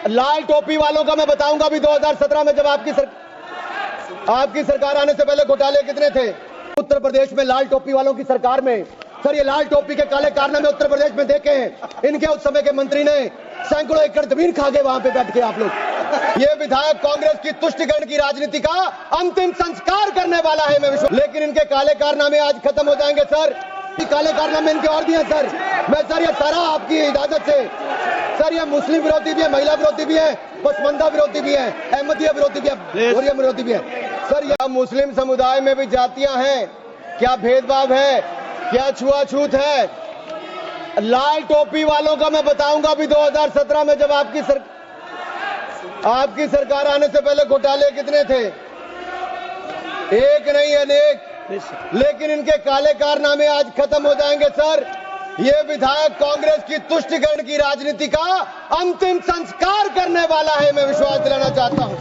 लाल टोपी वालों का मैं बताऊंगा भी 2017 में जब आपकी सरकार आने से पहले घोटाले कितने थे। उत्तर प्रदेश में लाल टोपी वालों की सरकार में सर, ये लाल टोपी के काले कारनामे उत्तर प्रदेश में देखे हैं। इनके उस समय के मंत्री ने सैकड़ों एकड़ जमीन खा गए वहां पे बैठ के आप लोग। ये विधायक कांग्रेस की तुष्टिकरण की राजनीति का अंतिम संस्कार करने वाला है मैं विश्वास, लेकिन इनके काले कारनामे आज खत्म हो जाएंगे सर। काले कारनामे इनके और भी हैं सर। मैं सर ये सारा आपकी इजाजत से सर, ये मुस्लिम विरोधी भी है, महिला विरोधी भी है, पसमंदा विरोधी भी है, अहमदिया विरोधी भी है, ओरिया विरोधी भी है सर। यह मुस्लिम समुदाय में भी जातियां हैं, क्या भेदभाव है, क्या छुआछूत है। लाल टोपी वालों का मैं बताऊंगा भी 2017 में जब आपकी सरकार आने से पहले घोटाले कितने थे। एक नहीं अनेक, लेकिन इनके काले कारनामे आज खत्म हो जाएंगे सर। ये विधायक कांग्रेस की तुष्टिकरण की राजनीति का अंतिम संस्कार करने वाला है मैं विश्वास दिलाना चाहता हूं।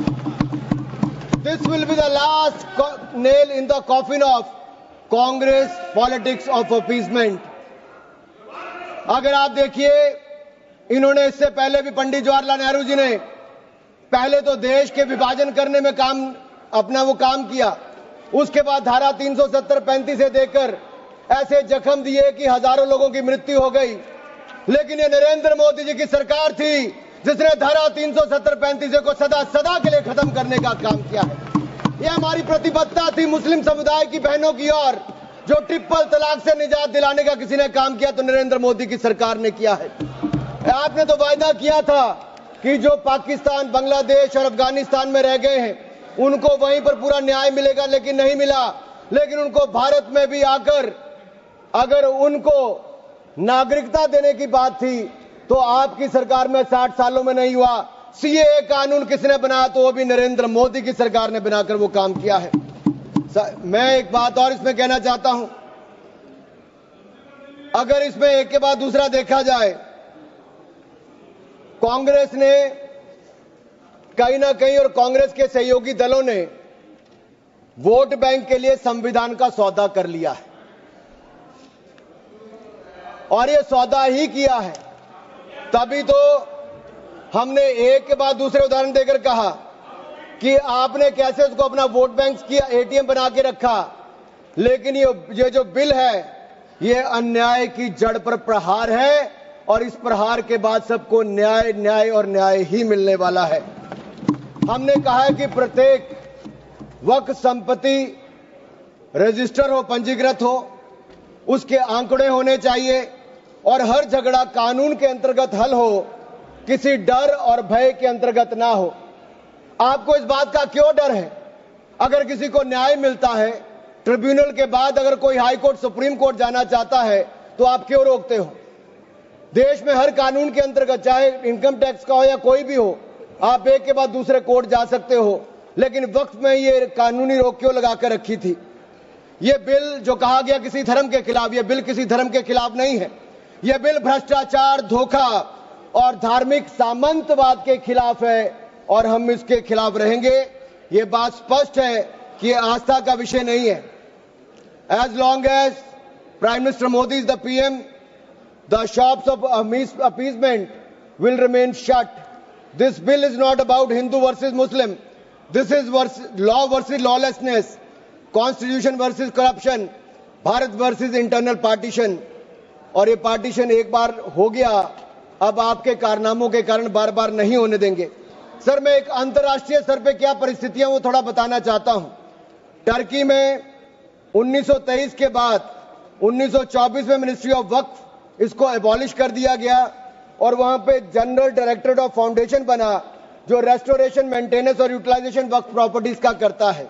This will be the last nail in the coffin of Congress politics of appeasement. अगर आप देखिए, इन्होंने इससे पहले भी पंडित जवाहरलाल नेहरू जी ने पहले तो देश के विभाजन करने में वो काम किया। उसके बाद धारा 370-35 से देकर ऐसे जख्म दिए कि हजारों लोगों की मृत्यु हो गई। लेकिन ये नरेंद्र मोदी जी की सरकार थी जिसने धारा 370-35 को सदा के लिए खत्म करने का काम किया है। यह हमारी प्रतिबद्धता थी मुस्लिम समुदाय की बहनों की ओर। जो ट्रिपल तलाक से निजात दिलाने का किसी ने काम किया तो नरेंद्र मोदी की सरकार ने किया है। आपने तो वायदा किया था कि जो पाकिस्तान, बांग्लादेश और अफगानिस्तान में रह गए हैं उनको वहीं पर पूरा न्याय मिलेगा, लेकिन नहीं मिला। लेकिन उनको भारत में भी आकर अगर उनको नागरिकता देने की बात थी तो आपकी सरकार में 60 सालों में नहीं हुआ। सीएए कानून किसने बनाया तो वो भी नरेंद्र मोदी की सरकार ने बनाकर वो काम किया है। मैं एक बात और इसमें कहना चाहता हूं, अगर इसमें एक के बाद दूसरा देखा जाए, कांग्रेस ने कहीं ना कहीं और कांग्रेस के सहयोगी दलों ने वोट बैंक के लिए संविधान का सौदा कर लिया है। और ये सौदा ही किया है, तभी तो हमने एक के बाद दूसरे उदाहरण देकर कहा कि आपने कैसे उसको अपना वोट बैंक किया, एटीएम बना के रखा। लेकिन ये जो बिल है ये अन्याय की जड़ पर प्रहार है और इस प्रहार के बाद सबको न्याय न्याय और न्याय ही मिलने वाला है। हमने कहा है कि प्रत्येक वक्फ संपत्ति रजिस्टर हो, पंजीकृत हो, उसके आंकड़े होने चाहिए और हर झगड़ा कानून के अंतर्गत हल हो, किसी डर और भय के अंतर्गत ना हो। आपको इस बात का क्यों डर है? अगर किसी को न्याय मिलता है, ट्रिब्यूनल के बाद अगर कोई हाई कोर्ट, सुप्रीम कोर्ट जाना चाहता है तो आप क्यों रोकते हो? देश में हर कानून के अंतर्गत, चाहे इनकम टैक्स का हो या कोई भी हो, आप एक के बाद दूसरे कोर्ट जा सकते हो। लेकिन वक्त में ये कानूनी रोक क्यों लगाकर रखी थी? ये बिल जो कहा गया किसी धर्म के खिलाफ, ये बिल किसी धर्म के खिलाफ नहीं है। यह बिल भ्रष्टाचार, धोखा और धार्मिक सामंतवाद के खिलाफ है और हम इसके खिलाफ रहेंगे। ये बात स्पष्ट है कि यह आस्था का विषय नहीं है। As long as prime minister Modi is the PM, the shops of appeasement will remain shut. This bill is not about Hindu versus Muslim. This is law versus lawlessness, constitution versus corruption, Bharat versus internal partition. और ये partition एक बार हो गया, अब आपके कारनामों के कारण बार बार नहीं होने देंगे। सर, मैं एक अंतर्राष्ट्रीय स्तर पे क्या परिस्थितियां वो थोड़ा बताना चाहता हूं। टर्की में 1923 के बाद 1924 में मिनिस्ट्री ऑफ वक्फ इसको एबॉलिश कर दिया गया और वहां पे जनरल डायरेक्टरेट ऑफ फाउंडेशन बना जो रेस्टोरेशन, मेंटेनेंस और यूटिलाइजेशन वक्फ प्रॉपर्टीज का करता है।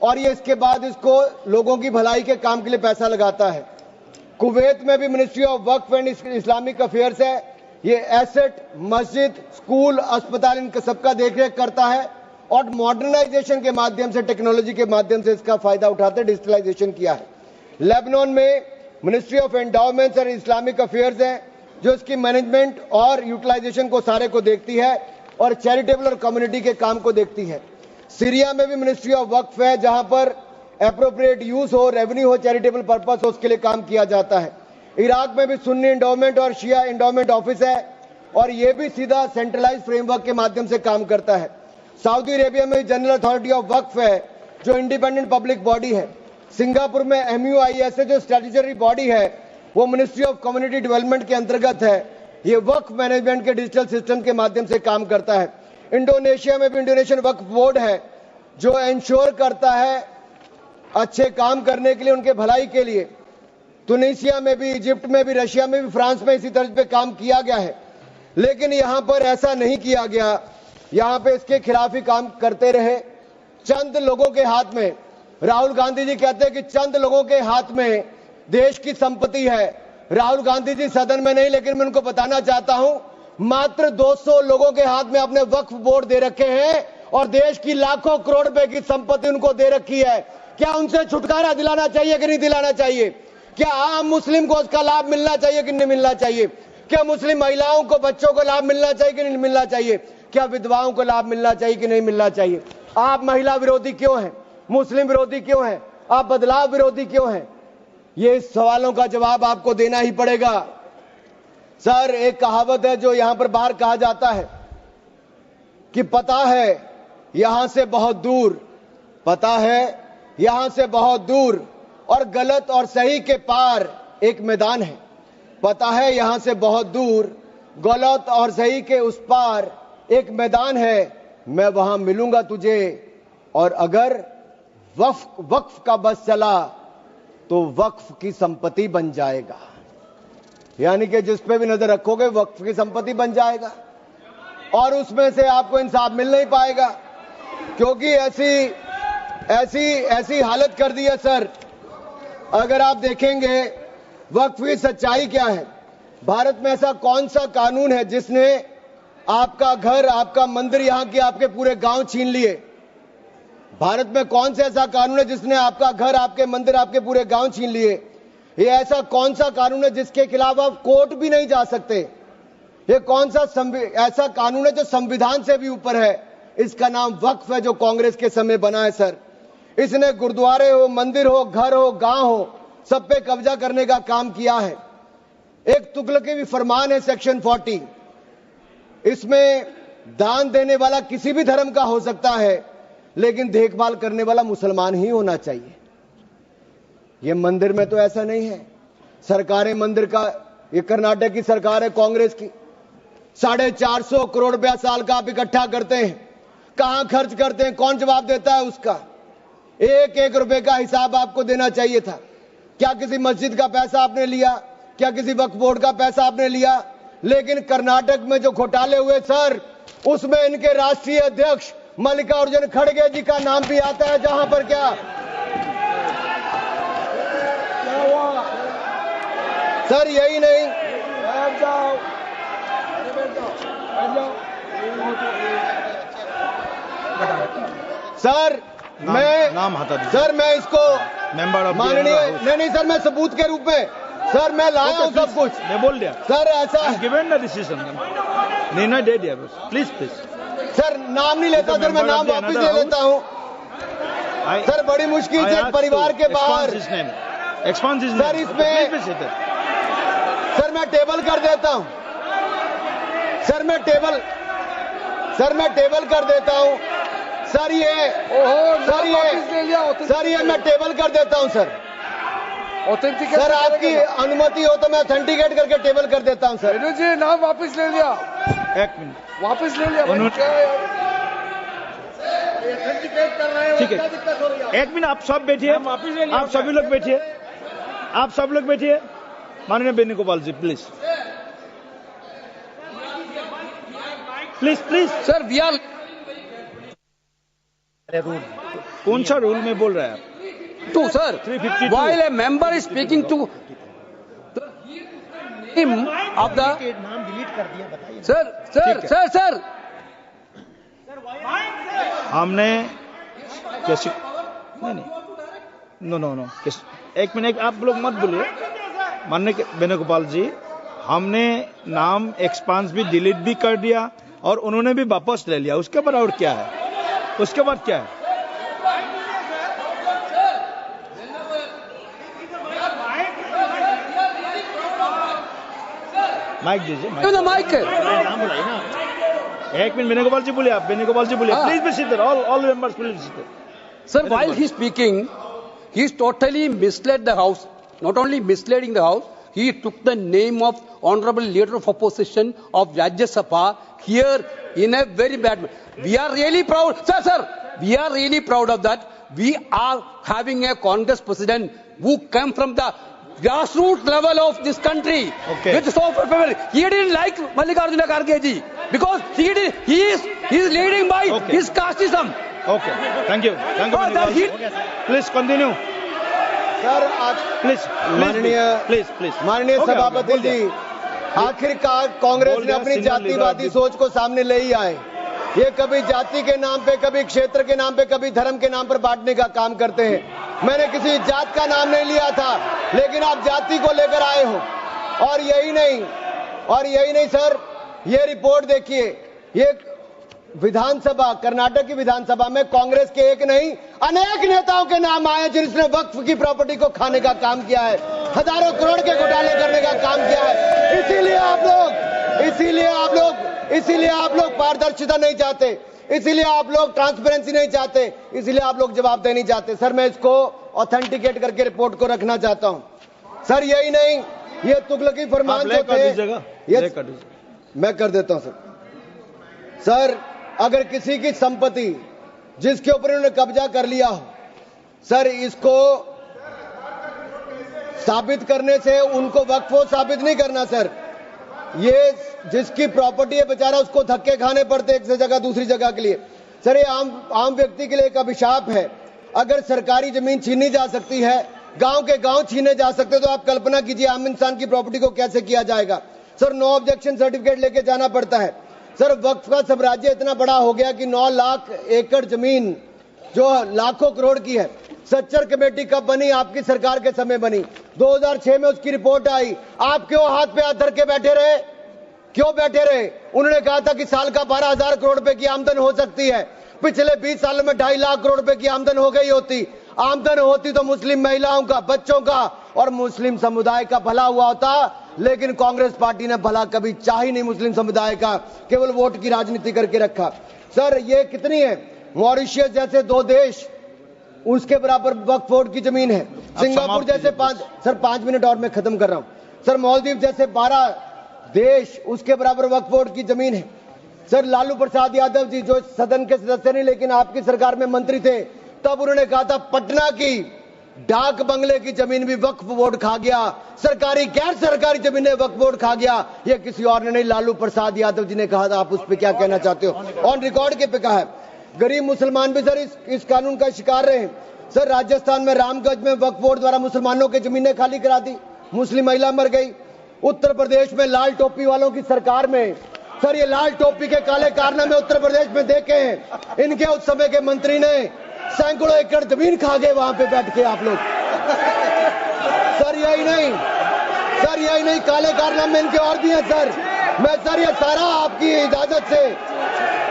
और ये इसके बाद इसको लोगों की भलाई के काम के लिए पैसा लगाता है। कुवैत में भी ministry of Waqf and Islamic affairs है। ये एसेट, मस्जिद, स्कूल, अस्पताल, इनका सबका देखरेख करता है और मॉडर्नाइजेशन के माध्यम से, टेक्नोलॉजी के माध्यम से इसका फायदा उठाते डिजिटलाइजेशन किया है। लेबनान में ministry of endowments and Islamic affairs है जो इसकी मैनेजमेंट और यूटिलाइजेशन को सारे को देखती है और चैरिटेबल और कम्युनिटी के काम को देखती है। सीरिया में भी मिनिस्ट्री ऑफ वक्फ है जहां पर एप्रोप्रिएट यूज हो, रेवेन्यू हो, चैरिटेबल पर्पस हो, उसके लिए काम किया जाता है। इराक में भी सुन्नी एंडोमेंट और शिया एंडोमेंट ऑफिस है और ये भी सीधा सेंट्रलाइज फ्रेमवर्क के माध्यम से काम करता है। सऊदी अरेबिया में जनरल अथॉरिटी ऑफ वक्फ है जो इंडिपेंडेंट पब्लिक बॉडी है। सिंगापुर में MUIS जो स्टैट्यूटरी बॉडी है वो मिनिस्ट्री ऑफ कम्युनिटी डेवलपमेंट के अंतर्गत है। ये वक्फ मैनेजमेंट के डिजिटल सिस्टम के माध्यम से काम करता है। इंडोनेशिया में भी इंडोनेशियन वक्फ बोर्ड है जो इंश्योर करता है अच्छे काम करने के लिए, उनके भलाई के लिए। तुनिसिया में भी, इजिप्ट में भी, रशिया में भी, फ्रांस में इसी तरह पे काम किया गया है। लेकिन यहां पर ऐसा नहीं किया गया, यहां पे इसके खिलाफ ही काम करते रहे। चंद लोगों के हाथ में, राहुल गांधी जी कहते हैं कि चंद लोगों के हाथ में देश की संपत्ति है। राहुल गांधी जी सदन में नहीं, लेकिन मैं उनको बताना चाहता हूं मात्र 200 लोगों के हाथ में अपने वक्फ बोर्ड दे रखे हैं और देश की लाखों करोड़ रुपए की संपत्ति उनको दे रखी है। क्या उनसे छुटकारा दिलाना चाहिए कि नहीं दिलाना चाहिए? क्या आम मुस्लिम को उसका लाभ मिलना चाहिए कि नहीं मिलना चाहिए? क्या मुस्लिम महिलाओं को, बच्चों को लाभ मिलना चाहिए कि नहीं मिलना चाहिए? क्या विधवाओं को लाभ मिलना चाहिए कि नहीं मिलना चाहिए? आप महिला विरोधी क्यों हैं? मुस्लिम विरोधी क्यों हैं? आप बदलाव विरोधी क्यों हैं? ये सवालों का जवाब आपको देना ही पड़ेगा। सर, एक कहावत है जो यहां पर बाहर कहा जाता है कि पता है यहां से बहुत दूर, पता है यहां से बहुत दूर और गलत और सही के पार एक मैदान है। पता है यहां से बहुत दूर, गलत और सही के उस पार एक मैदान है। मैं वहां मिलूंगा तुझे और अगर वक्फ का बस चला तो वक्फ की संपत्ति बन जाएगा। यानी कि जिस पे भी नजर रखोगे वक्फ की संपत्ति बन जाएगा और उसमें से आपको इंसाफ मिल नहीं पाएगा, क्योंकि ऐसी हालत कर दी है। सर, अगर आप देखेंगे वक्फ की सच्चाई क्या है, भारत में ऐसा कौन सा कानून है जिसने आपका घर, आपका मंदिर, यहां के आपके पूरे गांव छीन लिए? भारत में कौन सा ऐसा कानून है जिसने आपका घर, आपके मंदिर, आपके पूरे गांव छीन लिए? ये ऐसा कौन सा कानून है जिसके खिलाफ आप कोर्ट भी नहीं जा सकते? ये कौन सा ऐसा कानून है जो संविधान से भी ऊपर है? इसका नाम वक्फ है जो कांग्रेस के समय बना है। सर, इसने गुरुद्वारे हो, मंदिर हो, घर हो, गांव हो, सब पे कब्जा करने का काम किया है। एक तुगलकी भी फरमान है सेक्शन 40, इसमें दान देने वाला किसी भी धर्म का हो सकता है लेकिन देखभाल करने वाला मुसलमान ही होना चाहिए। ये मंदिर में तो ऐसा नहीं है। सरकारें मंदिर का, ये कर्नाटक की सरकार है कांग्रेस की, 450 करोड़ रुपया साल का आप इकट्ठा करते हैं, कहां खर्च करते हैं? कौन जवाब देता है उसका? एक एक रुपए का हिसाब आपको देना चाहिए था। क्या किसी मस्जिद का पैसा आपने लिया? क्या किसी वक्फ बोर्ड का पैसा आपने लिया? लेकिन कर्नाटक में जो घोटाले हुए सर, उसमें इनके राष्ट्रीय अध्यक्ष मल्लिकार्जुन खड़गे जी का नाम भी आता है, जहां पर क्या सर, यही नहीं सर, मैं इसको माननीय नहीं सर, मैं सबूत के रूप में सर मैं लाया हूं सब कुछ, मैं बोल दिया सर। ऐसा गिवन द डिसीजन, निर्णय दे दिया बस। प्लीज सर, नाम नहीं लेता सर, मैं नाम वापस ले लेता हूं सर। बड़ी मुश्किल से परिवार के बाहर सर, इसमें सर मैं टेबल कर देता हूं सर, मैं टेबल कर देता हूं सर। ये मैं टेबल कर देता हूं सर। सर, आपकी अनुमति हो तो मैं ऑथेंटिकेट करके टेबल कर देता हूं सर। जी नाम वापस ले लिया, 1 मिनट वापस ले लिया। ठीक है, 1 मिनट आप सब बैठिए, आप सभी लोग बैठिए, आप सब लोग बैठिए। माननीय वेणुगोपाल जी प्लीज सर, वी आर कौन सा रूल में बोल रहा है आप? to sir, 352. while a member is speaking to him of the नाम डिलीट कर दिया, बताइए। sir हमने कैसे नहीं नो 1 मिनट आप लोग मत बोलिए। माननीय वेणुगोपाल जी, हमने नाम एक्सपांस भी डिलीट भी कर दिया और उन्होंने भी वापस ले लिया। उसके बाद और क्या है? उसके बाद क्या है? माइक दीजिए, Give the mic. नाम बुलाइए ना। एक मिनट वेणुगोपाल जी बोलिए, आप वेणुगोपाल जी बोलिए, हाँ। Please be seated, all members please seated. Sir, while he's speaking, he's totally misled the House. Not only misleading the House, he took the name of Honorable Leader of Opposition of Rajya Sabha here in a very bad way. We are really proud. Sir, we are really proud of that. We are having a Congress president who came from the grassroots level of this country. Okay. With so favor. He didn't like Mallikarjuna Kharge ji because he is leading by Okay. his casteism. Okay, thank you that he- please continue, sir आज please माननीय सभापति जी, आखिरकार कांग्रेस बोल ने दिया, अपनी senior leader जातिवादी आप सोच को सामने ले ही आए। ये कभी जाति के नाम पे, कभी क्षेत्र के नाम पे, कभी धर्म के नाम पर बांटने का काम करते हैं। मैंने किसी जात का नाम नहीं लिया था, लेकिन आप जाति को लेकर आए हो। और यही नहीं सर, ये रिपोर्ट देखिए, ये विधानसभा, कर्नाटक की विधानसभा में कांग्रेस के एक नहीं अनेक नेताओं के नाम आए जिन्होंने वक्फ की प्रॉपर्टी को खाने का काम किया है, हजारों करोड़ के घोटाले करने का काम किया है। इसीलिए आप लोग पारदर्शिता नहीं चाहते, इसीलिए आप लोग ट्रांसपेरेंसी नहीं चाहते, इसीलिए आप लोग जवाबदेही नहीं चाहते। सर मैं इसको ऑथेंटिकेट करके रिपोर्ट को रखना चाहता हूं। सर यही नहीं, ये तुगलकी फरमान जो थे, मैं कर देता हूं सर, अगर किसी की संपत्ति जिसके ऊपर उन्होंने कब्जा कर लिया हो, सर इसको साबित करने से उनको वक्फ साबित नहीं करना सर। ये जिसकी प्रॉपर्टी है बेचारा, उसको धक्के खाने पड़ते एक से जगह दूसरी जगह के लिए। सर ये आम व्यक्ति के लिए एक अभिशाप है। अगर सरकारी जमीन छीनी जा सकती है, गांव के गांव छीने जा सकते, तो आप कल्पना कीजिए आम इंसान की प्रॉपर्टी को कैसे किया जाएगा। सर नो ऑब्जेक्शन सर्टिफिकेट लेके जाना पड़ता है। सर वक्फ का साम्राज्य इतना बड़ा हो गया कि 9 लाख एकड़ जमीन जो लाखों करोड़ की है। सच्चर कमेटी कब बनी? आपकी सरकार के समय बनी। 2006 में उसकी रिपोर्ट आई। आप क्यों हाथ पे हाथ धर के बैठे रहे? क्यों बैठे रहे? उन्होंने कहा था कि साल का 12,000 करोड़ रुपए की आमदन हो सकती है। पिछले 20 सालों में 2.5 लाख करोड़ रुपए की आमदन हो गई होती। आमदन होती तो मुस्लिम महिलाओं का, बच्चों का और मुस्लिम समुदाय का भला हुआ होता। लेकिन कांग्रेस पार्टी ने भला कभी चाह ही नहीं मुस्लिम समुदाय का, केवल वोट की राजनीति करके रखा। सर ये कितनी है? मॉरिशियस जैसे 2 देश, उसके बराबर वक्फ बोर्ड की जमीन है। सिंगापुर जैसे 5 मिनट और मैं खत्म कर रहा हूं। सर मालदीव जैसे 12 देश, उसके बराबर वक्फ बोर्ड की जमीन है। सर लालू प्रसाद यादव जी जो सदन के सदस्य नहीं लेकिन आपकी सरकार में मंत्री थे, तब उन्होंने कहा था पटना की डाक बंगले की जमीन भी वक्फ बोर्ड खा गया, सरकारी गैर सरकारी जमीनें वक्फ बोर्ड खा गया। ये किसी और ने नहीं, लालू प्रसाद यादव जी ने कहा था। आप उस पर क्या कहना चाहते हो? ऑन रिकॉर्ड के पे कहा है। गरीब मुसलमान भी सर इस कानून का शिकार रहे। सर राजस्थान में रामगंज में वक्फ बोर्ड द्वारा मुसलमानों की जमीनें खाली करा दी, मुस्लिम महिला मर गई। उत्तर प्रदेश में लाल टोपी वालों की सरकार में, सर ये लाल टोपी के काले कारनामे उत्तर प्रदेश में देखे हैं। इनके उस समय के मंत्री ने सैकड़ों एकड़ जमीन खा गए वहां पे बैठ के आप लोग। सर यही नहीं, काले कारनामे इनके और भी हैं सर। मैं सर ये सारा आपकी इजाजत से,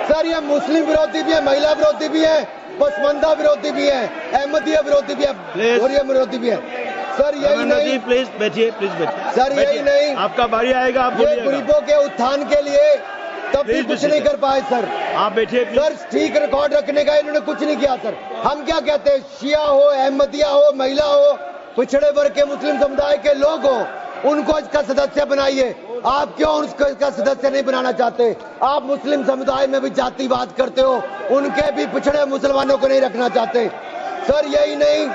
सर ये मुस्लिम विरोधी भी है, महिला विरोधी भी है, पसमंदा विरोधी भी है, अहमदिया विरोधी भी है, बोरिया विरोधी भी है। सर यही नहीं, प्लीज बैठिए, सर यही नहीं, आपका बारी आएगा, आप ये गरीबों के उत्थान के लिए तब भी कुछ नहीं कर पाए सर। आप बैठिए सर ठीक रिकॉर्ड रखने का इन्होंने कुछ नहीं किया सर। हम क्या कहते हैं, शिया हो, अहमदिया हो, महिला हो, पिछड़े वर्ग के मुस्लिम समुदाय के लोग हो, उनको इसका सदस्य बनाइए। आप क्यों उसको इसका सदस्य नहीं बनाना चाहते? आप मुस्लिम समुदाय में भी जातिवाद करते हो, उनके भी पिछड़े मुसलमानों को नहीं रखना चाहते। सर यही नहीं,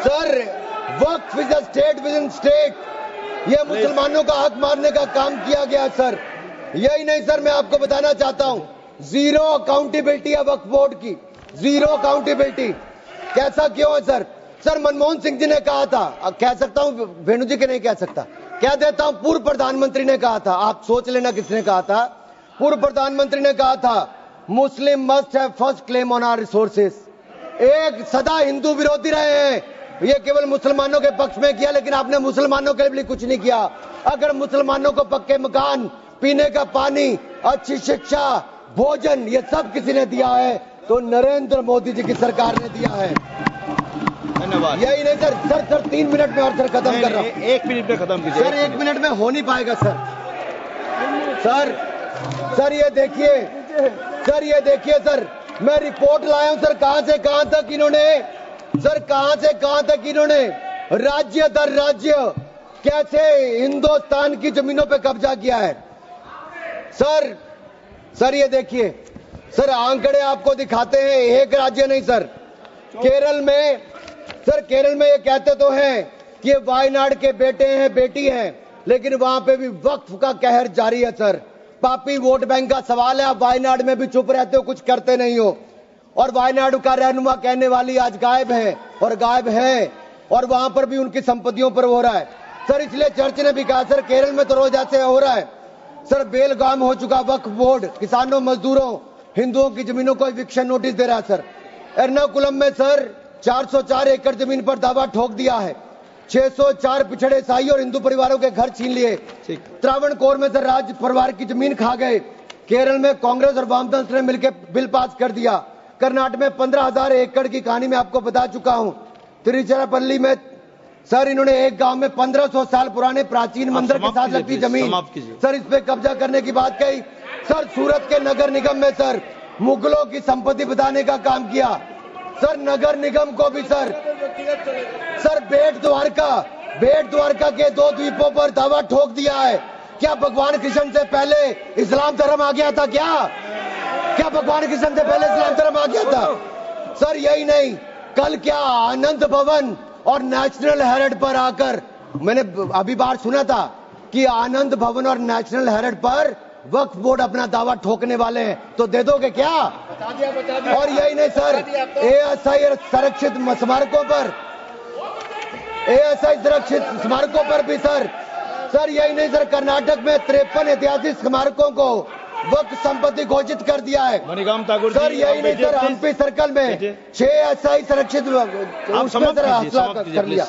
sir Waqf is a state with in state. ये मुसलमानों का हक मारने का काम किया गया सर। यही नहीं सर, मैं आपको बताना चाहता हूं, जीरो अकाउंटेबिलिटी है वक्फ बोर्ड की, जीरो अकाउंटेबिलिटी। कैसा क्यों है सर? सर मनमोहन सिंह जी ने कहा था, कह सकता हूं, वेणु जी के नहीं कह सकता, कह देता हूं, पूर्व प्रधानमंत्री ने कहा था, आप सोच लेना किसने कहा था। पूर्व प्रधानमंत्री ने कहा था Muslim must have first claim on our resources. एक सदा हिंदू विरोधी रहे हैं, ये केवल मुसलमानों के पक्ष में किया, लेकिन आपने मुसलमानों के लिए कुछ नहीं किया। अगर मुसलमानों को पक्के मकान, पीने का पानी, अच्छी शिक्षा, भोजन, ये सब किसी ने दिया है तो नरेंद्र मोदी जी की सरकार ने दिया है। धन्यवाद। यही नहीं सर, सर 3 मिनट में और सर खत्म कर रहा हूँ। 1 मिनट में खत्म कीजिए। सर 1 मिनट में हो नहीं पाएगा सर। सर ये देखिए, सर ये देखिए सर, मैं रिपोर्ट लाया हूं सर, कहां से कहां तक इन्होंने, सर कहां से कहां तक इन्होंने राज्य दर राज्य कैसे हिंदुस्तान की जमीनों पे कब्जा किया है। सर ये देखिए सर, आंकड़े आपको दिखाते हैं, एक राज्य नहीं सर, केरल में, सर केरल में ये कहते तो हैं कि ये वायनाड के बेटे हैं बेटी हैं, लेकिन वहां पे भी वक्फ का कहर जारी है सर। पापी वोट बैंक का सवाल है, आप वायनाड में भी चुप रहते हो, कुछ करते नहीं हो, और वायनाड का रहनुमा कहने वाली आज गायब है, और गायब है, और वहां पर भी उनकी संपत्तियों पर हो रहा है सर। इसलिए चर्च ने भी कहा सर, केरल में तो रोज ऐसे हो रहा है सर, बेलगाम हो चुका वक्फ बोर्ड, किसानों मजदूरों हिंदुओं की जमीनों को इविक्शन नोटिस दे रहा है सर। एर्नाकुलम में सर 404 एकड़ जमीन पर दावा ठोक दिया है, 604 पिछड़े ईसाई और हिंदू परिवारों के घर छीन लिए। त्रावणकोर में सर राज परिवार की जमीन खा गए। केरल में कांग्रेस और वामदल ने मिलकर बिल पास कर दिया। कर्नाटक में 15,000 एकड़ की कहानी मैं आपको बता चुका हूं। तिरुचिरापल्ली में सर इन्होंने एक गांव में 1500 साल पुराने प्राचीन मंदिर के साथ लगती जमीन सर इस पे कब्जा करने की बात कही। सर सूरत के नगर निगम में सर मुगलों की संपत्ति बताने का काम किया सर। नगर निगम को भी सर बेट द्वारका के 2 द्वीपों पर दावा ठोक दिया है। क्या भगवान कृष्ण से पहले इस्लाम धर्म आ गया था? क्या भगवान कृष्ण से पहले इस्लाम धर्म आ गया था? सर यही नहीं, कल क्या आनंद भवन और नेशनल हेरिटेज पर आकर मैंने अभी बार सुना था कि आनंद भवन और नेशनल हेरिटेज पर वक्फ बोर्ड अपना दावा ठोकने वाले हैं, तो दे दोगे क्या? बता दिया। और यही नहीं सर, एएसआई संरक्षित स्मारकों पर भी सर यही नहीं सर, कर्नाटक में 53 ऐतिहासिक स्मारकों को वक्फ संपत्ति घोषित कर दिया है। मणिकाम ठाकुर सर यही नहीं सर, हम्पी सर्कल में 6 ऐसा ही संरक्षित कर लिया।